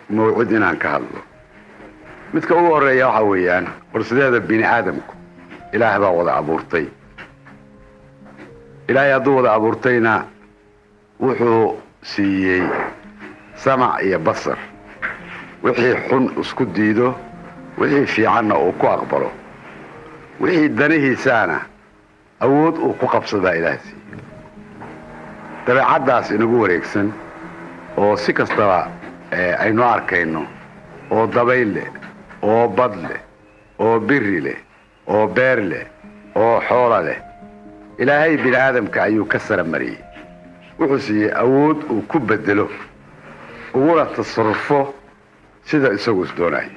موعد inaan ka hadlo midka ugu horeeya waxa weeyaan warsideeda bini aadamku Ilaah baa wada abuurtay Ilaahay hadduu wada abuurtayna wuxuu siiyey samac iyo basar wixii xun isku diido wixii fiicanna uu ku aqbalo wixii danihiisana awood uu ku qabsada Ilaahay siiyey dabeecadaas inagu wareegsan oo si kastaba aynu arkayno oo dabayl leh oo bad leh oo biri leh oo beer leh oo xoolo leh Ilaahay bini aadamka ayuu ka saramariyay wuxuu siiyey awood uu ku bedelo uguna tasarrufo sida isagu doonay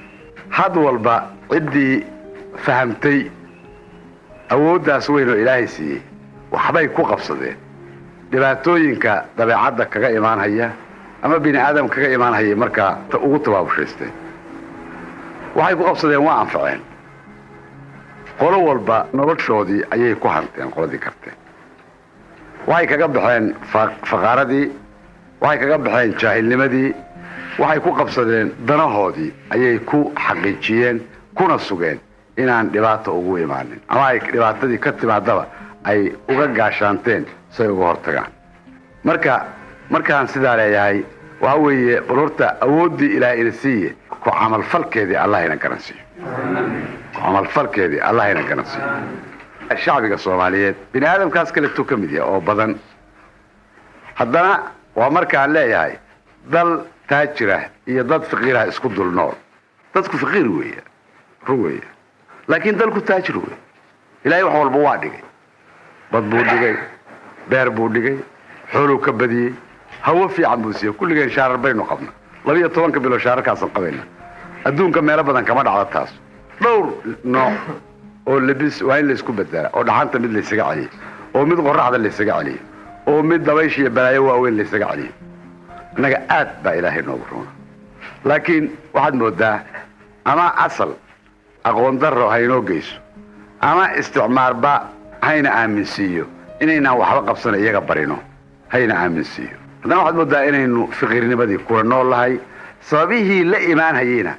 had walba cidii fahamtay awooddaas weyn oo Ilaahay siiyey waxbay ku qabsadeen dhibaatooyinka dabeecadda kaga imaanaya ama bini aadam kaga imaanaya marka ugu tabaabushaystay waxay ku qabsadeen waa anfaceen qolo walba noloshoodii ayay ku hanteen qoladii karteen waxay kaga baxeen faqaaradii waxay kaga baxeen jaahilnimadii waxay ku qabsadeen danahoodii ayay ku xaqiijiyeen kuna sugeen inaan dhibaato ugu imaanin ama ay dhibaatadii ka timaadaba ay uga gaashaanteen say uga hortagaan markaan sidaa leeyahay waxa weeye qororta awoodii Ilaahay ina siiye ku amal falkeedii Allah ina garansiyo amal falkeedii Allah ina garansiyo shacbiga Soomaaliyeed bini aadamkaas kale tu kamid yahay oo badan haddana waa markaan leeyahay dal taajira iyo dad faqiir ah isku dul nool dadku faqiir weeye laakiin dalku taajir weeye Ilaahay wax walba waa dhigay bad buu dhigay beer buu dhigay xoolo ka badiyay hawo fiican buu siiyay kulligeen shaarar baynu qabna 12 bilo shaararkaas qabayna adduunka meel badan kama dhacdo taas dhowr nooc oo labis waa in la isku bedela oo dhaxanta mid la isaga caliyo oo mid qorraxda la isaga caliyo oo mid dabaysh iyo balaayo waaweyn la isaga caliyo anaga aad baa Ilaahay noogu roona laakiin waxaad moodaa ama asal aqoon darro haynoo geyso ama isticmaalba hayna aaminsiyo inayna waxba qabsan iyaga barino hayna aaminsiyo haddana waxaad moodaa inaynu fiqiirnimadii kula noolahay sababihii la imaanayna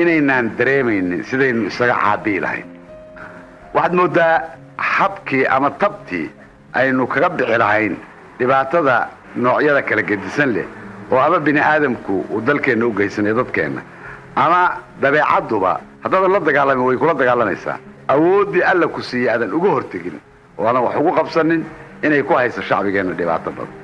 inaynaan dareemaynin sidaynu isaga caabii lahayn waxaad moodaa habkii ama tabtii aynu kaga bixi lahayn dhibaatada noocyada kala gedisan leh oo ama bini aadamku uu dalkeena u geysanay dadkeena ama dabeecaduba haddaba la dagaalamay way kula dagaalanaysaa awoodii alla ku siiyay adan ugu hortagin oo aan wax ugu qabsanin inay ku hayso shacbigeena dhibaato badan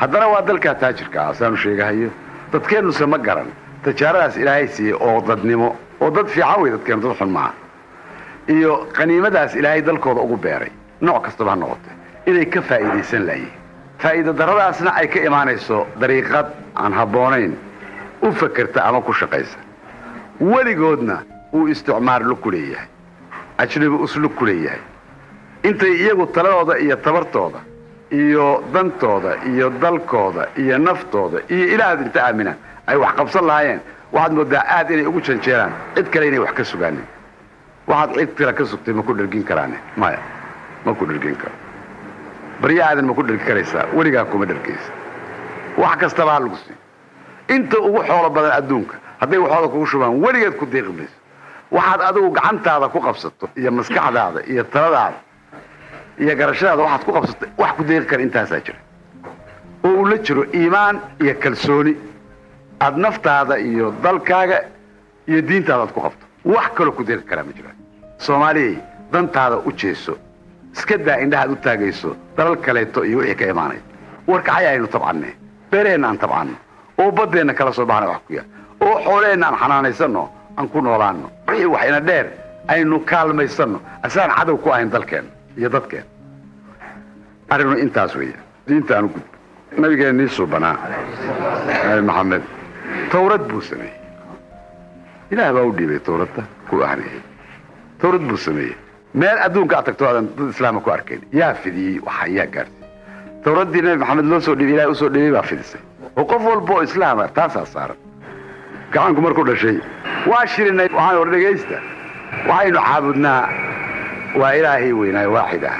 haddana waa dalka taajirka ah saan sheegahayo dadkeenu sama garan tajaaradaas Ilaahay siiyay oo dadnimo oo dad fiican way dadkeenu dad xun ma iyo qaniimadaas Ilaahay dalkooda ugu beeray nooc kasta baa noqotay inay ka faa'iideysan laayeen faa'iido daradaasna ay ka imaanayso dariiqad aan haboonayn u fakarta ama ku shaqaysa waligoodna uu isticmaar lu kuleeyahay ajnabi uslu kuleeyahay intay iyagu taladooda iyo tabartooda iyo dantooda iyo dalkooda iyo naftooda iyo Ilaahay inta aamina ay wax qabsan lahaayeen waxaad moodaa aad inay ugu janjeeraan cid kale inay wax ka sugaaneen waxaad cid kale ka sugtay ma ku dhargin karaan maya ma ku dhargin karo bariya aadan ma ku dhargin karaysaa weligaa kuma dhargaysa wax kasta baa lagu sii inta ugu xoolo badan adduunka hadday waxooda kugu shubaan weligeed ku deeqmayso waxaad adigu gacantaada ku qabsato iyo maskaxdaada iyo taladaada iyo garashadaada waxaad ku qabsatay wax ku deeqi kara intaasaa jira oo uu la jiro iimaan iyo kalsooni aad naftaada iyo dalkaaga iyo diintaada aad ku qabto wax kale ku deeqi kara ma jiraan Soomaaliyeed dantaada u jeeso iska daa indhaha u taagayso dalal kaleeto iyo wixii ka imaanay warkacay aynu tabcanay beereen aan tabcano oo badeena kala soo baxnay wax ku yaa oo xooleenna aan xanaanaysano aan ku noolaano wixii wax ina dheer aynu kaalmaysano asaan cadow ku ahayn dalkeen iyo dadkeen arinu intaas weeye diinta aanu gudbo nabigeennii suubanaa maxamed tawrad buu sameeyey Ilaah baa u dhiibay tawradda ku ahnay tawrad buu sameeyey meel adduunka aad tagto aadan dad islaam ku arkayn yaa fidiyey waxa yaa gaartay tawraddii nabi maxamed loo soo dhiibay Ilaahay u soo dhiibay baa fidisay oo qof walba oo islaam ah taas saaran gacanku markuu dhashay waa shirinay waxaan hor dhageysta waxaynu caabudnaa waa Ilaahay weynaa waaxid ah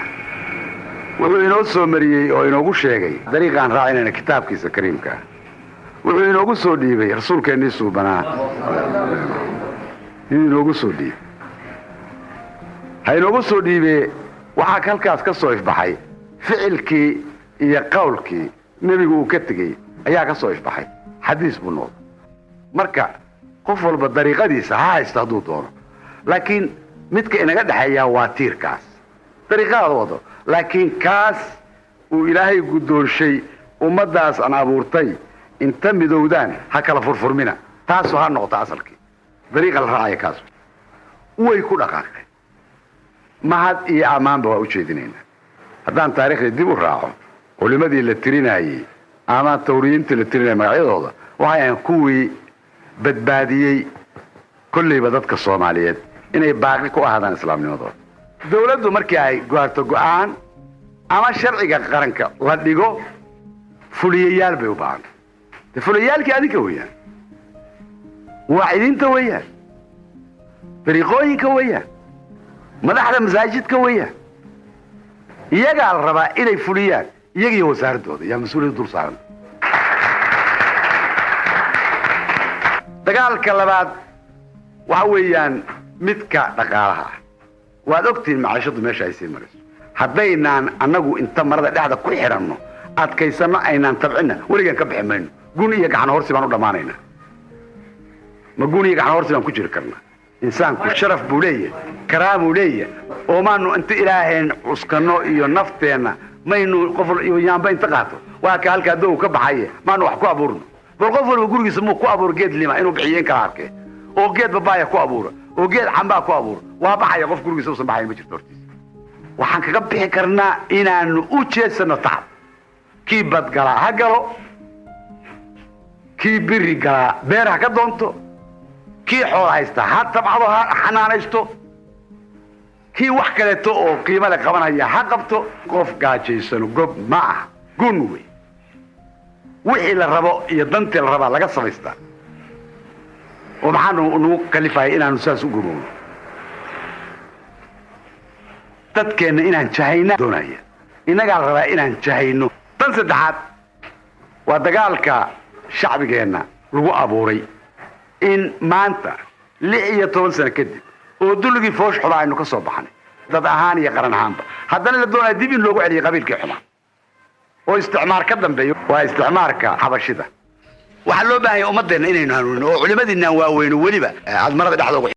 wuxuu inoo soo mariyay oo inoogu sheegay dariiqan raacinayna kitaabkiisa kariimka wuxuu inoogu soo dhiibay rasuulkeennii suubanaa inoogu soo dhiibay ha inoogu soo dhiibee waxaa halkaas ka soo ifbaxay ficilkii iyo qowlkii nebigu uu ka tegey ayaa ka soo ifbaxay xadiis buu noqday marka qof walba dariiqadiisa ha haysta hadduu doono laakiin midka inaga dhexeeyaa waa tiirkaas dariiqadaada wado laakiin kaas uu ilaahay guddoonshay ummaddaas aan abuurtay inta midowdaan ha kala furfurmina taasoo ha noqota asalkii dariiqa la raacaya kaas way ku dhaqaaqeen mahad iyo ammaanba waa u jeedinaynaa haddaan taariikhdii dib u raaco culimmadii la tirinayey ama tawriyiintii la tirinayay magacyadooda waxay ahayn kuwii badbaadiyey kollayba dadka Soomaaliyeed inay baaqi ku ahaadaan islaamnimadooda dawladdu markii ay gaarto go'aan ama sharciga qaranka la dhigo fuliyayaal bay u baahan fuliyayaalkii adinka weeyaan waacidinta weeyaan dariiqooyinka weeyaan madaxda masaajidka weeyaan iyagaa la rabaa inay fuliyaan iyagiyo wasaaradooda yaa mas-uuliyadda dul saaran dagaalka labaad waxa weeyaan midka dhaqaalaha waad ogtiin macaashadu meesha ay sii marayso haddaynaan annagu inta marada dhexda ku xiranno adkaysanno aynaan tabcinna weligaan ka bixi mayno gun iyo gacan horsi baan u dhammaanaynaa ma gun iyo gacan horsi baan ku jiri karnaa insaanku sharaf buu leeyahay karaamuu leeyahay oo maanu inta ilaaheen cuskanno iyo nafteenna maynu qof iyo yaanba inta qaato waa ka halkaa dow ka baxaye maanu wax ku abuurno bal qof walba gurigiisa muu ku abuur geed lima inuu bixiyo in kala arkee oo geed babaaya ku abuura oo geed cambaa ku abuura waa baxaya qof gurigiisa uusan baxayn ma jirto hortiisa waxaan kaga bixi karnaa inaanu u jeedsano tacab kii badgalaa ha galo kii biri galaa beer ha ka doonto kii xoolo haysta ha tabcado ha xanaanaysto kii wax kaleeto oo qiimo le qabanaya ha qabto qof gaajaysano gob ma ah gun wey wixii la rabo iyo dantii la rabaa laga samaystaa oo maxaanu nagu kalifayay inaanu saas u gubowno dadkeenna inaan jahayna doonaya innagaa la rabaa inaan jahayno tan saddexaad waa dagaalka shacbigeenna lagu abuuray in maanta 16 sano kadib oo dulligii foosh xumaa aynu ka soo baxnay dad ahaan iyo qaran ahaanba haddana la doonaya dib in loogu celiyo qabiilkii xumaa oo isticmaar ka dambeeyo waa isticmaarka xabashida waxaa loo baahan yahay ummadeenna inaynu hanuunino oo culimadiinaan waaweyno weliba aad marada dhexda ugu